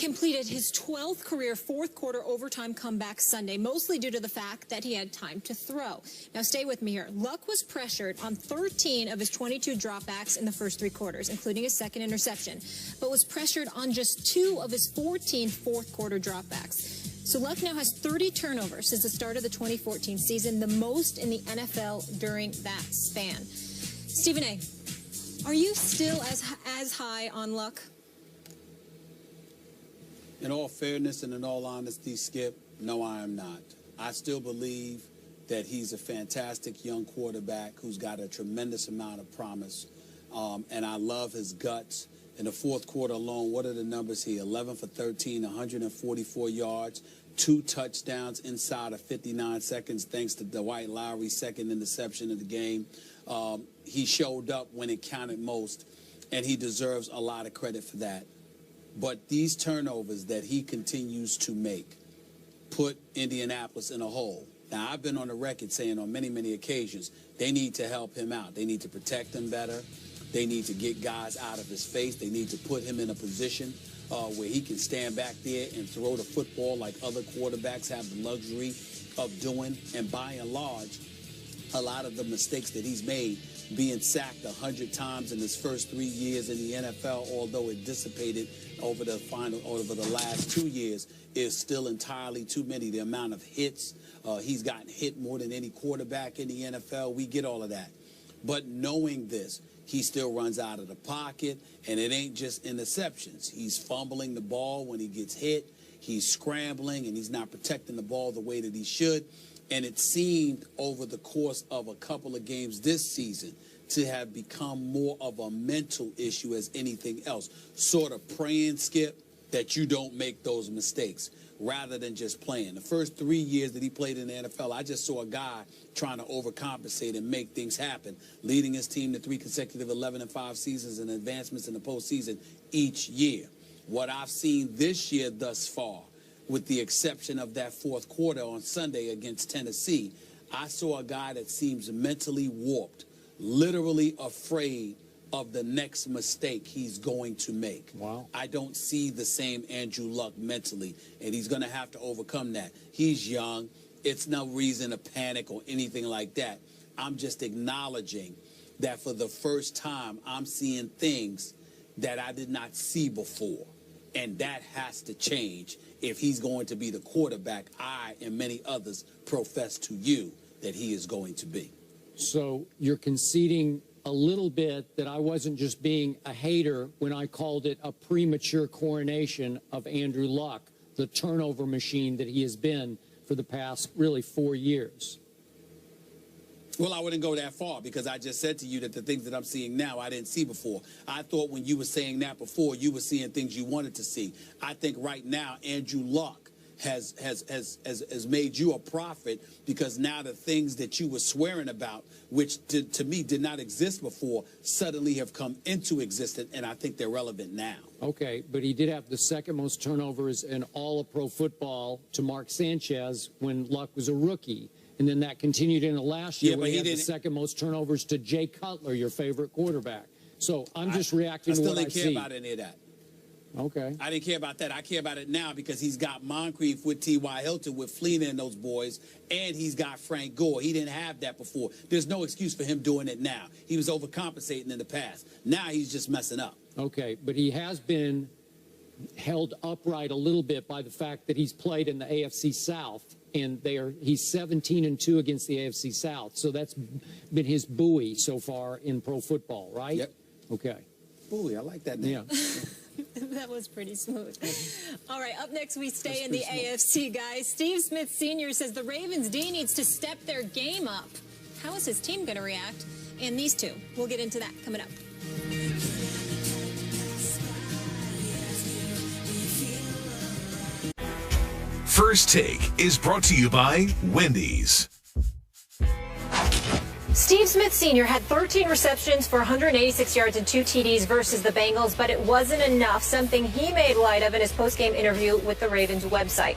completed his 12th career fourth-quarter overtime comeback Sunday, mostly due to the fact that he had time to throw. Now, stay with me here. Luck was pressured on 13 of his 22 dropbacks in the first three quarters, including his second interception, but was pressured on just 2 of his 14 fourth-quarter dropbacks. So Luck now has 30 turnovers since the start of the 2014 season, the most in the NFL during that span. Stephen A., are you still as high on Luck? In all fairness and in all honesty, Skip, no, I am not. I still believe that he's a fantastic young quarterback who's got a tremendous amount of promise, and I love his guts. In the fourth quarter alone, what are the numbers here? 11 for 13, 144 yards, 2 touchdowns inside of 59 seconds, thanks to Dwight Lowry's second interception of the game. He showed up when it counted most, and he deserves a lot of credit for that. But these turnovers that he continues to make put Indianapolis in a hole. Now, I've been on the record saying on many, many occasions, they need to help him out. They need to protect him better. They need to get guys out of his face. They need to put him in a position where he can stand back there and throw the football like other quarterbacks have the luxury of doing. And by and large, a lot of the mistakes that he's made, being sacked 100 times in his first 3 years in the NFL, although it dissipated over the last 2 years, is still entirely too many. The amount of hits, he's gotten hit more than any quarterback in the NFL. We get all of that. But knowing this, he still runs out of the pocket, and it ain't just interceptions. He's fumbling the ball when he gets hit. He's scrambling, and he's not protecting the ball the way that he should. And it seemed over the course of a couple of games this season to have become more of a mental issue as anything else. Sort of praying, Skip, that you don't make those mistakes rather than just playing. The first 3 years that he played in the NFL, I just saw a guy trying to overcompensate and make things happen, leading his team to 3 consecutive 11-5 seasons and advancements in the postseason each year. What I've seen this year thus far, with the exception of that fourth quarter on Sunday against Tennessee, I saw a guy that seems mentally warped, literally afraid of the next mistake he's going to make. Wow. I don't see the same Andrew Luck mentally, and he's going to have to overcome that. He's young. It's no reason to panic or anything like that. I'm just acknowledging that for the first time, I'm seeing things that I did not see before, and that has to change if he's going to be the quarterback I and many others profess to you that he is going to be. So you're conceding a little bit that I wasn't just being a hater when I called it a premature coronation of Andrew Luck, the turnover machine that he has been for the past, really, 4 years. Well, I wouldn't go that far because I just said to you that the things that I'm seeing now I didn't see before. I thought when you were saying that before, you were seeing things you wanted to see. I think right now Andrew Luck has made you a prophet because now the things that you were swearing about, which to me did not exist before, suddenly have come into existence, and I think they're relevant now. Okay, but he did have the second most turnovers in all of pro football to Mark Sanchez when Luck was a rookie. And then that continued into last year when he had the second most turnovers to Jay Cutler, your favorite quarterback. So I'm just reacting to what I see. I still didn't care about any of that. Okay. I didn't care about that. I care about it now because he's got Moncrief with T.Y. Hilton, with Fleener and those boys, and he's got Frank Gore. He didn't have that before. There's no excuse for him doing it now. He was overcompensating in the past. Now he's just messing up. Okay, but he has been held upright a little bit by the fact that he's played in the AFC South, and he's 17-2 against the AFC South. So that's been his buoy so far in pro football, right? Yep. Okay. Buoy, I like that name. Yeah. That was pretty smooth. All right, up next we stay in the AFC, guys. Steve Smith Sr. says the Ravens' D needs to step their game up. How is his team going to react? And these two, we'll get into that coming up. First Take is brought to you by Wendy's. Steve Smith Sr. had 13 receptions for 186 yards and 2 TDs versus the Bengals, but it wasn't enough, something he made light of in his postgame interview with the Ravens website.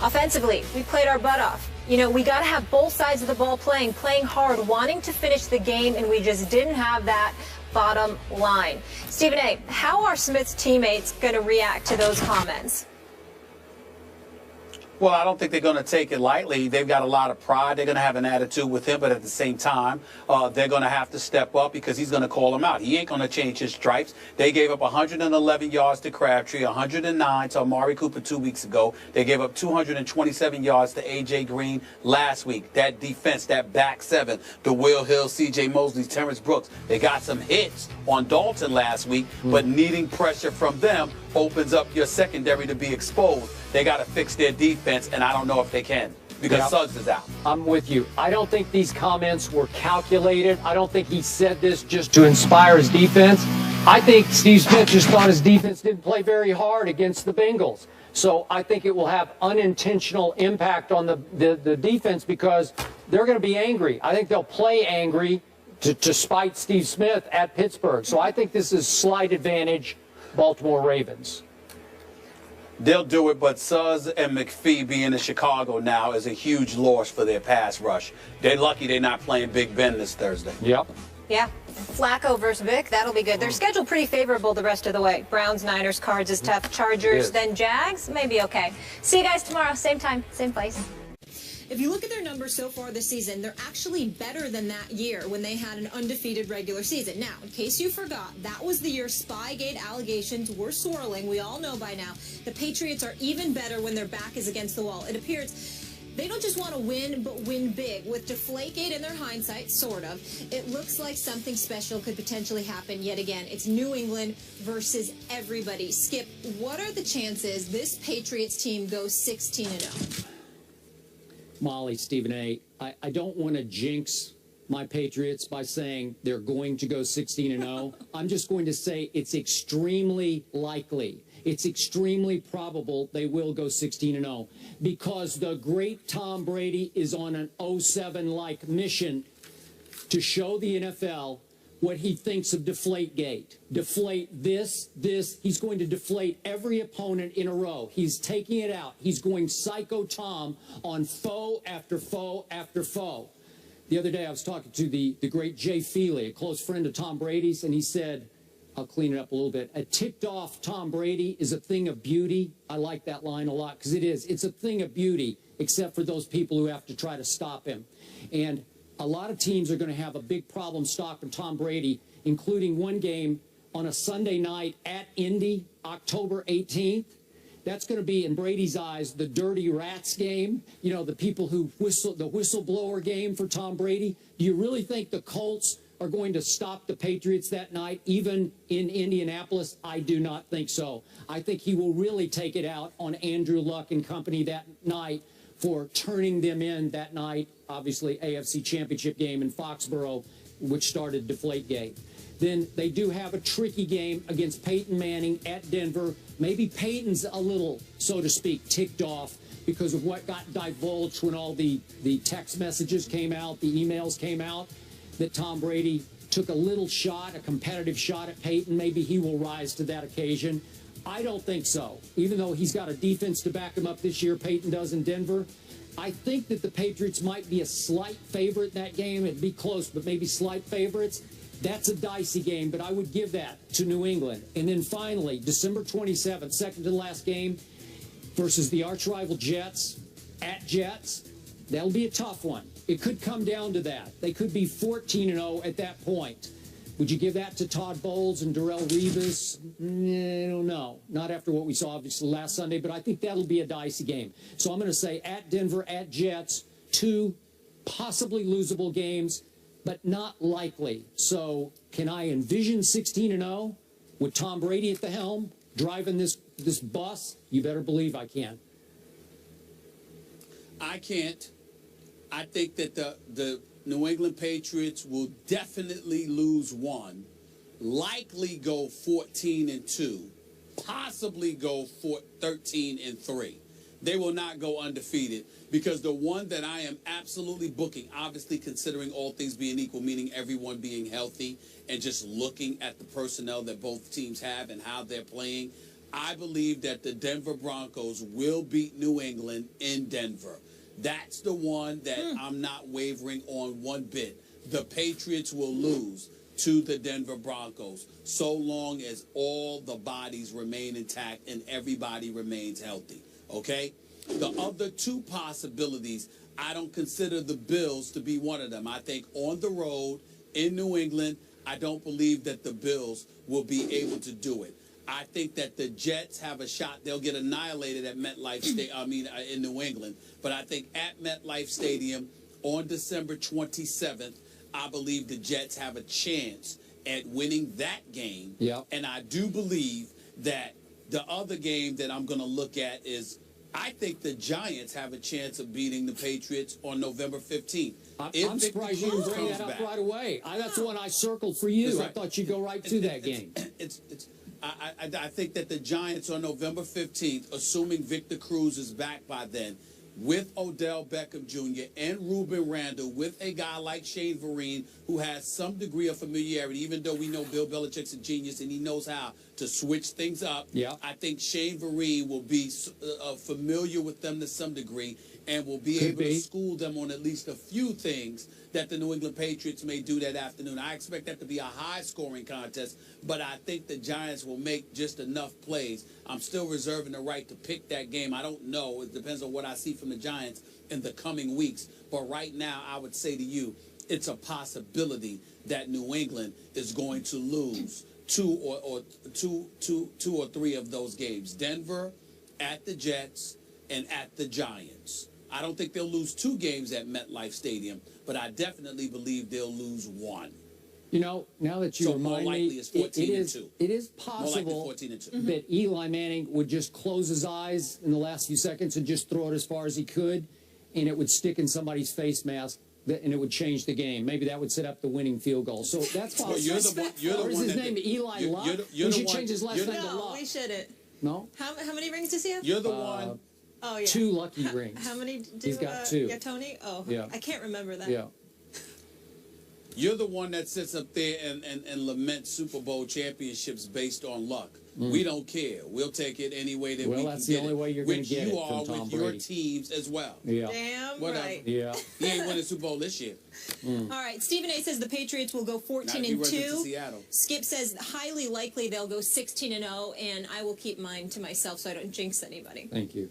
Offensively, we played our butt off. You know, we got to have both sides of the ball playing hard, wanting to finish the game, and we just didn't have that. bottom line. Stephen A., how are Smith's teammates going to react to those comments? Well, I don't think they're going to take it lightly. They've got a lot of pride. They're going to have an attitude with him, but at the same time, they're going to have to step up because he's going to call them out. He ain't going to change his stripes. They gave up 111 yards to Crabtree, 109 to Amari Cooper 2 weeks ago. They gave up 227 yards to A.J. Green last week. That defense, that back seven, the Will Hill, C.J. Mosley, Terrence Brooks, they got some hits on Dalton last week, but needing pressure from them opens up your secondary to be exposed. They got to fix their defense, and I don't know if they can because Suggs is out. I'm with you. I don't think these comments were calculated. I don't think he said this just to inspire his defense. I think Steve Smith just thought his defense didn't play very hard against the Bengals. So I think it will have unintentional impact on the defense because they're going to be angry. I think they'll play angry to spite Steve Smith at Pittsburgh. So I think this is slight advantage Baltimore Ravens. They'll do it, but Suggs and McPhee being in Chicago now is a huge loss for their pass rush. They're lucky they're not playing Big Ben this Thursday. Yep. Yeah. Flacco versus Vic, that'll be good. They're scheduled pretty favorable the rest of the way. Browns, Niners, Cards is tough. Chargers, then Jags, maybe okay. See you guys tomorrow, same time, same place. If you look at their numbers so far this season, they're actually better than that year when they had an undefeated regular season. Now, in case you forgot, that was the year Spygate allegations were swirling. We all know by now. The Patriots are even better when their back is against the wall. It appears they don't just want to win, but win big. With Deflategate in their hindsight, sort of, it looks like something special could potentially happen yet again. It's New England versus everybody. Skip, what are the chances this Patriots team goes 16-0? Molly, Stephen A., I don't want to jinx my Patriots by saying they're going to go 16-0. I'm just going to say it's extremely likely. It's extremely probable they will go 16-0 because the great Tom Brady is on an 07-like mission to show the NFL what he thinks of Deflategate. Deflate this. He's going to deflate every opponent in a row. He's taking it out. He's going psycho Tom on foe after foe after foe. The other day I was talking to the great Jay Feely, a close friend of Tom Brady's, and he said, I'll clean it up a little bit, a ticked off Tom Brady is a thing of beauty. I like that line a lot because it is. It's a thing of beauty, except for those people who have to try to stop him. And a lot of teams are going to have a big problem stopping Tom Brady, including one game on a Sunday night at Indy, October 18th. That's going to be, in Brady's eyes, the dirty rats game. You know, the people who whistle, the whistleblower game for Tom Brady. Do you really think the Colts are going to stop the Patriots that night, even in Indianapolis? I do not think so. I think he will really take it out on Andrew Luck and company that night for turning them in that night. Obviously, AFC Championship game in Foxborough, which started Deflategate. Then they do have a tricky game against Peyton Manning at Denver. Maybe Peyton's a little, so to speak, ticked off because of what got divulged when all the text messages came out, the emails came out, that Tom Brady took a little shot, a competitive shot at Peyton. Maybe he will rise to that occasion. I don't think so. Even though he's got a defense to back him up this year, Peyton does in Denver. I think that the Patriots might be a slight favorite in that game. It'd be close, but maybe slight favorites. That's a dicey game, but I would give that to New England. And then finally, December 27th, second to the last game, versus the arch-rival Jets at Jets. That'll be a tough one. It could come down to that. They could be 14-0 at that point. Would you give that to Todd Bowles and Darrelle Revis? I don't know. Not after what we saw, obviously, last Sunday, but I think that'll be a dicey game. So I'm going to say at Denver, at Jets, two possibly losable games, but not likely. So can I envision 16-0 with Tom Brady at the helm, driving this bus? You better believe I can. I can't. I think that the New England Patriots will definitely lose one, likely go 14-2, possibly go 13-3. They will not go undefeated because the one that I am absolutely booking, obviously considering all things being equal, meaning everyone being healthy and just looking at the personnel that both teams have and how they're playing, I believe that the Denver Broncos will beat New England in Denver. That's the one that I'm not wavering on one bit. The Patriots will lose to the Denver Broncos, so long as all the bodies remain intact and everybody remains healthy, okay? The other two possibilities, I don't consider the Bills to be one of them. I think on the road in New England, I don't believe that the Bills will be able to do it. I think that the Jets have a shot. They'll get annihilated at MetLife Stadium, in New England. But I think at MetLife Stadium on December 27th, I believe the Jets have a chance at winning that game. Yep. And I do believe that the other game that I'm going to look at is I think the Giants have a chance of beating the Patriots on November 15th. I'm surprised you didn't bring that up right away. That's the one I circled for you. Right. I thought you'd go right to that game. I think that the Giants on November 15th, assuming Victor Cruz is back by then, with Odell Beckham Jr. and Ruben Randle, with a guy like Shane Vereen, who has some degree of familiarity, even though we know Bill Belichick's a genius and he knows how to switch things up. Yeah. I think Shane Vereen will be familiar with them to some degree and will be able to school them on at least a few things that the New England Patriots may do that afternoon. I expect that to be a high-scoring contest, but I think the Giants will make just enough plays. I'm still reserving the right to pick that game. I don't know. It depends on what I see from the Giants in the coming weeks. But right now, I would say to you, it's a possibility that New England is going to lose two or three of those games. Denver, at the Jets, and at the Giants. I don't think they'll lose two games at MetLife Stadium, but I definitely believe they'll lose one. You know, now that you remind me, it is possible that Eli Manning would just close his eyes in the last few seconds and just throw it as far as he could, and it would stick in somebody's face mask, and it would change the game. Maybe that would set up the winning field goal. So that's possible. Or is his name Eli Luck? We should change his last name to Luck. No, we shouldn't. No? How many rings does he have? You're the one. Oh, yeah. 2 lucky rings. How many do He's got 2. Yeah, Tony? Oh, yeah. I can't remember that. Yeah. You're the one that sits up there and laments Super Bowl championships based on luck. We don't care. We'll take it any way that we can get it. Well, that's the only way you're going to get it from Tom Brady. Which you are with your teams as well. Yeah. Damn Whatever. right. Yeah. He ain't winning Super Bowl this year. All right. Stephen A. says the Patriots will go 14-2. Skip says highly likely they'll go 16-0, and I will keep mine to myself so I don't jinx anybody. Thank you.